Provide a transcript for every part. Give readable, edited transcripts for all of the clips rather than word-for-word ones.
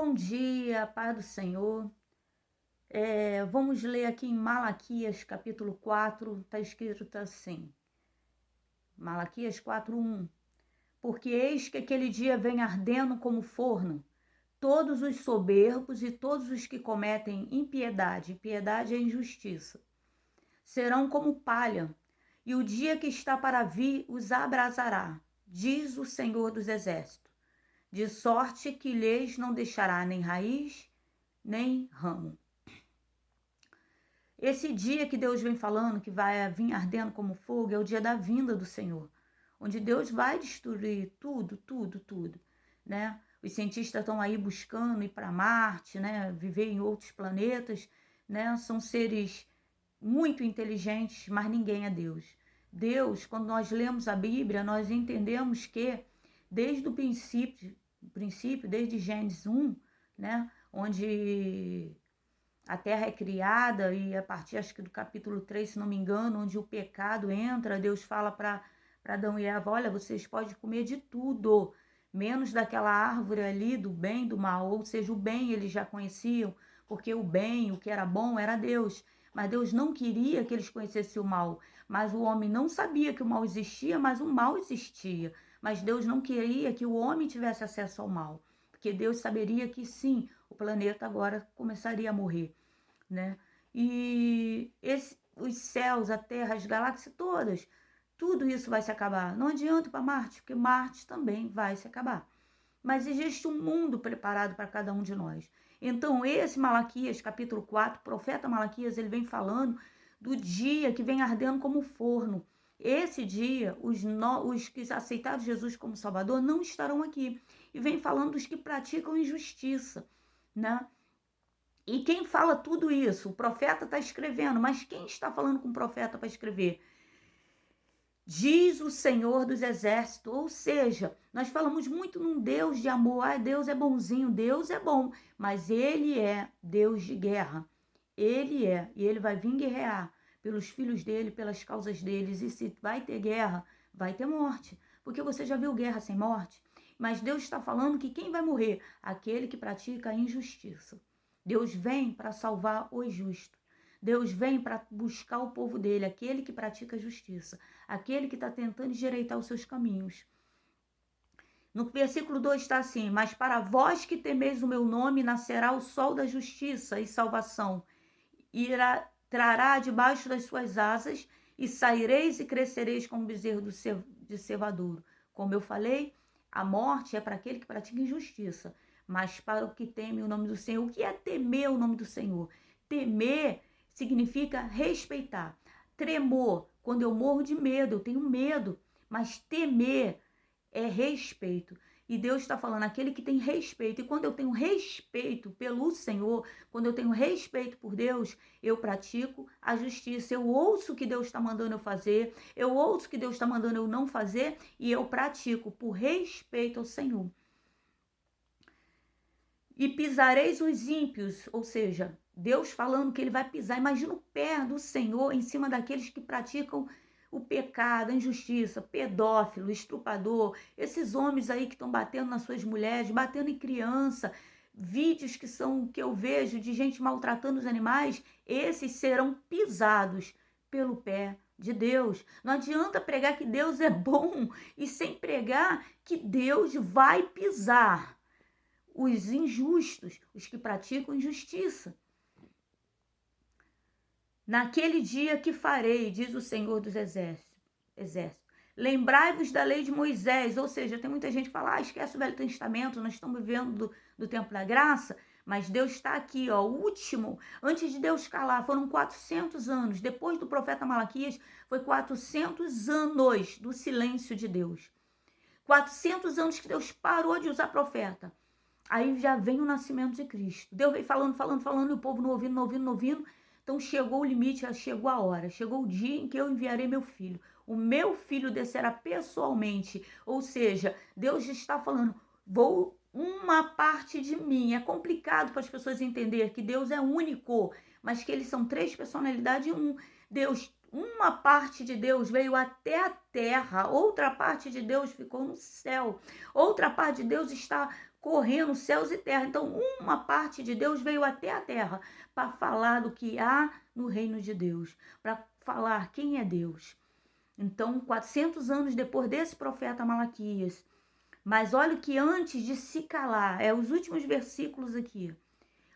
Bom dia, paz do Senhor. Vamos ler aqui em Malaquias, capítulo 4, está escrito assim, Malaquias 4:1. Porque eis que aquele dia vem ardendo como forno, todos os soberbos e todos os que cometem impiedade é injustiça, serão como palha, e o dia que está para vir os abrasará, diz o Senhor dos Exércitos, de sorte que lhes não deixará nem raiz, nem ramo. Esse dia que Deus vem falando, que vai vir ardendo como fogo, é o dia da vinda do Senhor, onde Deus vai destruir tudo, tudo, tudo, né? Os cientistas estão aí buscando ir para Marte, né? Viver em outros planetas, né? São seres muito inteligentes, mas ninguém é Deus. Deus, quando nós lemos a Bíblia, nós entendemos que desde o princípio, desde Gênesis 1, né? Onde a terra é criada, e a partir, acho que do capítulo 3, se não me engano, onde o pecado entra, Deus fala para Adão e Eva: olha, vocês podem comer de tudo, menos daquela árvore ali do bem e do mal. Ou seja, o bem eles já conheciam, porque o bem, o que era bom, era Deus. Mas Deus não queria que eles conhecessem o mal. Mas o homem não sabia que o mal existia, mas o mal existia. Mas Deus não queria que o homem tivesse acesso ao mal, porque Deus saberia que sim, o planeta agora começaria a morrer, né? E os céus, a terra, as galáxias todas, tudo isso vai se acabar. Não adianta ir para Marte, porque Marte também vai se acabar. Mas existe um mundo preparado para cada um de nós. Então, esse Malaquias, capítulo 4, profeta Malaquias, ele vem falando do dia que vem ardendo como forno. Esse dia, os que aceitaram Jesus como Salvador não estarão aqui. E vem falando dos que praticam injustiça, né? E quem fala tudo isso? O profeta está escrevendo, mas quem está falando com o profeta para escrever? Diz o Senhor dos Exércitos. Ou seja, nós falamos muito num Deus de amor. Deus é bonzinho, Deus é bom, mas Ele é Deus de guerra. Ele é, e Ele vai vir guerrear pelos filhos dele, pelas causas deles. E se vai ter guerra, vai ter morte. Porque você já viu guerra sem morte? Mas Deus está falando que quem vai morrer? Aquele que pratica a injustiça. Deus vem para salvar os justos. Deus vem para buscar o povo dele, aquele que pratica a justiça, aquele que está tentando endireitar os seus caminhos. No versículo 2 está assim: mas para vós que temeis o meu nome, nascerá o sol da justiça e salvação, trará debaixo das suas asas, e saireis e crescereis como bezerro de cevadouro. Como eu falei, a morte é para aquele que pratica injustiça, mas para o que teme o nome do Senhor. O que é temer o nome do Senhor? Temer significa respeitar. Tremor, quando eu morro de medo, eu tenho medo, mas temer é respeito. E Deus está falando, aquele que tem respeito. E quando eu tenho respeito pelo Senhor, quando eu tenho respeito por Deus, eu pratico a justiça. Eu ouço o que Deus está mandando eu fazer, eu ouço o que Deus está mandando eu não fazer, e eu pratico por respeito ao Senhor. E pisareis os ímpios, ou seja, Deus falando que ele vai pisar. Imagina o pé do Senhor em cima daqueles que praticam o pecado, a injustiça, pedófilo, estuprador, esses homens aí que estão batendo nas suas mulheres, batendo em criança, vídeos que eu vejo de gente maltratando os animais, esses serão pisados pelo pé de Deus. Não adianta pregar que Deus é bom e sem pregar que Deus vai pisar os injustos, os que praticam injustiça. Naquele dia que farei, diz o Senhor dos Exércitos, lembrai-vos da lei de Moisés. Ou seja, tem muita gente que fala, esquece o Velho Testamento, nós estamos vivendo do tempo da graça, mas Deus está aqui, ó, o último, antes de Deus calar, foram 400 anos, depois do profeta Malaquias, foi 400 anos do silêncio de Deus. 400 anos que Deus parou de usar profeta. Aí já vem o nascimento de Cristo. Deus vem falando, e o povo não ouvindo. Então chegou o limite, chegou a hora, chegou o dia em que eu enviarei meu filho. O meu filho descerá pessoalmente. Ou seja, Deus está falando, uma parte de mim. É complicado para as pessoas entenderem que Deus é único, mas que eles são três personalidades em um. Uma parte de Deus veio até a terra, outra parte de Deus ficou no céu, outra parte de Deus está correndo céus e terra. Então, uma parte de Deus veio até a terra para falar do que há no reino de Deus, para falar quem é Deus. Então, 400 anos depois desse profeta Malaquias, mas olha que antes de se calar, os últimos versículos aqui,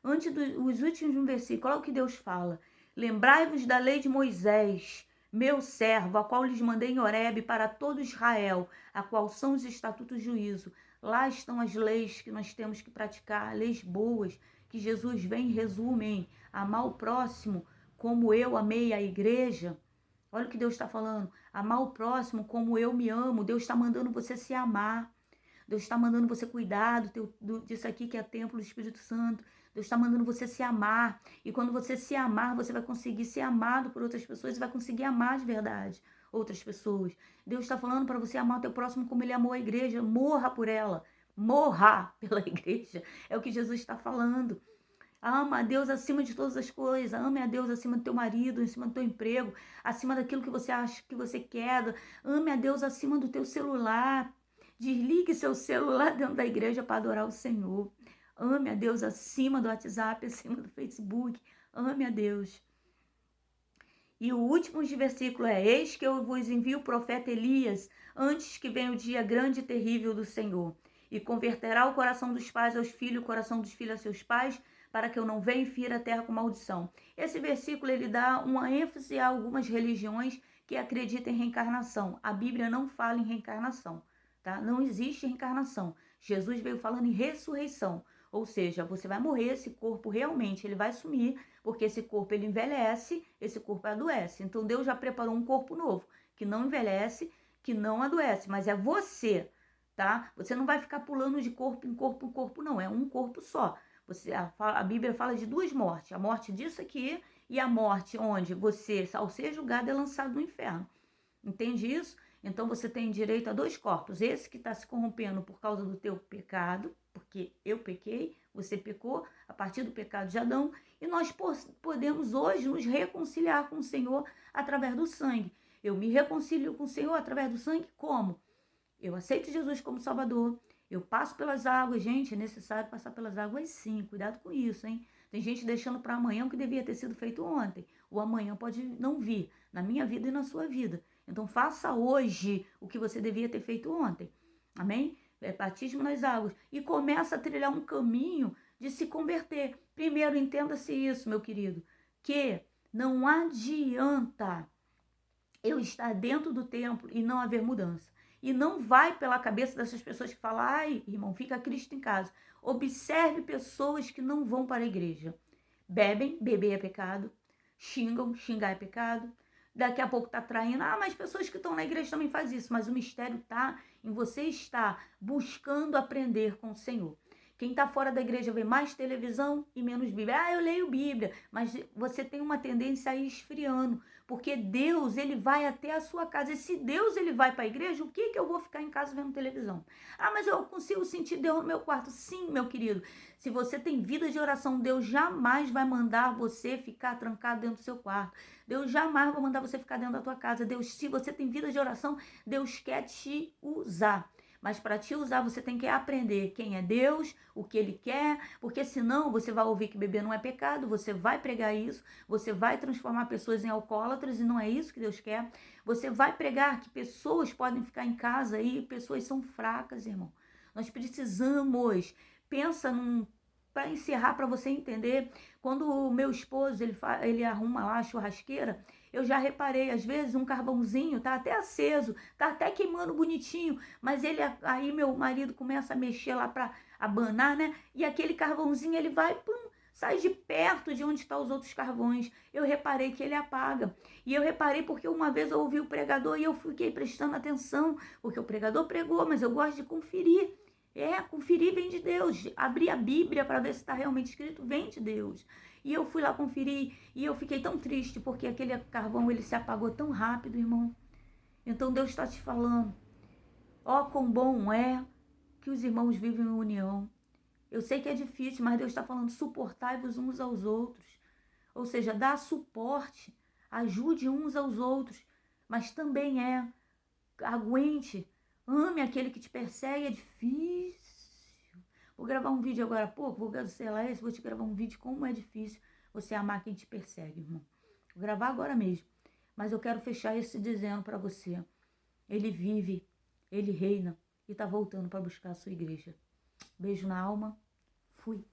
antes dos últimos versículos, olha o que Deus fala. Lembrai-vos da lei de Moisés, meu servo, a qual lhes mandei em Horebe para todo Israel, a qual são os estatutos de juízo. Lá estão as leis que nós temos que praticar, leis boas, que Jesus vem e resume em amar o próximo como eu amei a igreja. Olha o que Deus está falando. Amar o próximo como eu me amo. Deus está mandando você se amar. Deus está mandando você cuidar disso aqui que é templo do Espírito Santo. Deus está mandando você se amar. E quando você se amar, você vai conseguir ser amado por outras pessoas e vai conseguir amar de verdade outras pessoas. Deus está falando para você amar o teu próximo como ele amou a igreja. Morra por ela. Morra pela igreja. É o que Jesus está falando. Ama a Deus acima de todas as coisas. Ame a Deus acima do teu marido, acima do teu emprego, acima daquilo que você acha que você quer. Ame a Deus acima do teu celular. Desligue seu celular dentro da igreja para adorar o Senhor. Ame a Deus acima do WhatsApp, acima do Facebook. Ame a Deus. E o último versículo é: eis que eu vos envio o profeta Elias, antes que venha o dia grande e terrível do Senhor. E converterá o coração dos pais aos filhos, o coração dos filhos a seus pais, para que eu não venha e fira a terra com maldição. Esse versículo ele dá uma ênfase a algumas religiões que acreditam em reencarnação. A Bíblia não fala em reencarnação, tá? Não existe reencarnação. Jesus veio falando em ressurreição. Ou seja, você vai morrer, esse corpo realmente ele vai sumir, porque esse corpo ele envelhece, esse corpo adoece. Então Deus já preparou um corpo novo, que não envelhece, que não adoece, mas é você, tá? Você não vai ficar pulando de corpo em corpo em corpo, não. É um corpo só. A Bíblia fala de duas mortes. A morte disso aqui e a morte onde você, ao ser julgado, é lançado no inferno. Entende isso? Então você tem direito a dois corpos. Esse que está se corrompendo por causa do teu pecado, porque eu pequei, você pecou, a partir do pecado de Adão, e nós podemos hoje nos reconciliar com o Senhor através do sangue. Eu me reconcilio com o Senhor através do sangue como? Eu aceito Jesus como Salvador, eu passo pelas águas. Gente, é necessário passar pelas águas sim, cuidado com isso, hein? Tem gente deixando para amanhã o que devia ter sido feito ontem. O amanhã pode não vir, na minha vida e na sua vida. Então faça hoje o que você devia ter feito ontem. Amém? Batismo nas águas. E começa a trilhar um caminho de se converter. Primeiro, entenda-se isso, meu querido, que não adianta eu estar dentro do templo e não haver mudança. E não vai pela cabeça dessas pessoas que falam: ai, irmão, fica Cristo em casa. Observe pessoas que não vão para a igreja. Bebem, beber é pecado. Xingam, xingar é pecado. Daqui a pouco está traindo. Ah, mas pessoas que estão na igreja também fazem isso. Mas o mistério está em você estar buscando aprender com o Senhor. Quem está fora da igreja vê mais televisão e menos Bíblia. Ah, eu leio Bíblia. Mas você tem uma tendência a ir esfriando. Porque Deus, ele vai até a sua casa. E se Deus, ele vai para a igreja, o que eu vou ficar em casa vendo televisão? Ah, mas eu consigo sentir Deus no meu quarto. Sim, meu querido. Se você tem vida de oração, Deus jamais vai mandar você ficar trancado dentro do seu quarto. Deus jamais vai mandar você ficar dentro da tua casa. Deus, se você tem vida de oração, Deus quer te usar. Mas para te usar, você tem que aprender quem é Deus, o que Ele quer, porque senão você vai ouvir que beber não é pecado, você vai pregar isso, você vai transformar pessoas em alcoólatras e não é isso que Deus quer. Você vai pregar que pessoas podem ficar em casa e pessoas são fracas, irmão. Nós precisamos, pensa para encerrar, para você entender, quando o meu esposo ele arruma lá a churrasqueira, eu já reparei, às vezes um carvãozinho tá até aceso, tá até queimando bonitinho, mas aí meu marido começa a mexer lá para abanar, né? E aquele carvãozinho ele vai, pum, sai de perto de onde estão os outros carvões. Eu reparei que ele apaga. E eu reparei porque uma vez eu ouvi o pregador e eu fiquei prestando atenção, porque o pregador pregou, mas eu gosto de conferir. Conferir vem de Deus. Abrir a Bíblia para ver se está realmente escrito, vem de Deus. E eu fui lá conferir e eu fiquei tão triste porque aquele carvão ele se apagou tão rápido, irmão. Então Deus está te falando: ó, quão bom é que os irmãos vivem em união. Eu sei que é difícil, mas Deus está falando: suportai-vos uns aos outros. Ou seja, dá suporte, ajude uns aos outros, mas também aguente, ame aquele que te persegue. É difícil, Vou gravar um vídeo agora há pouco, vou cancelar esse, vou te gravar um vídeo como é difícil você amar quem te persegue, irmão. Vou gravar agora mesmo. Mas eu quero fechar esse dizendo para você. Ele vive, ele reina e tá voltando para buscar a sua igreja. Beijo na alma. Fui.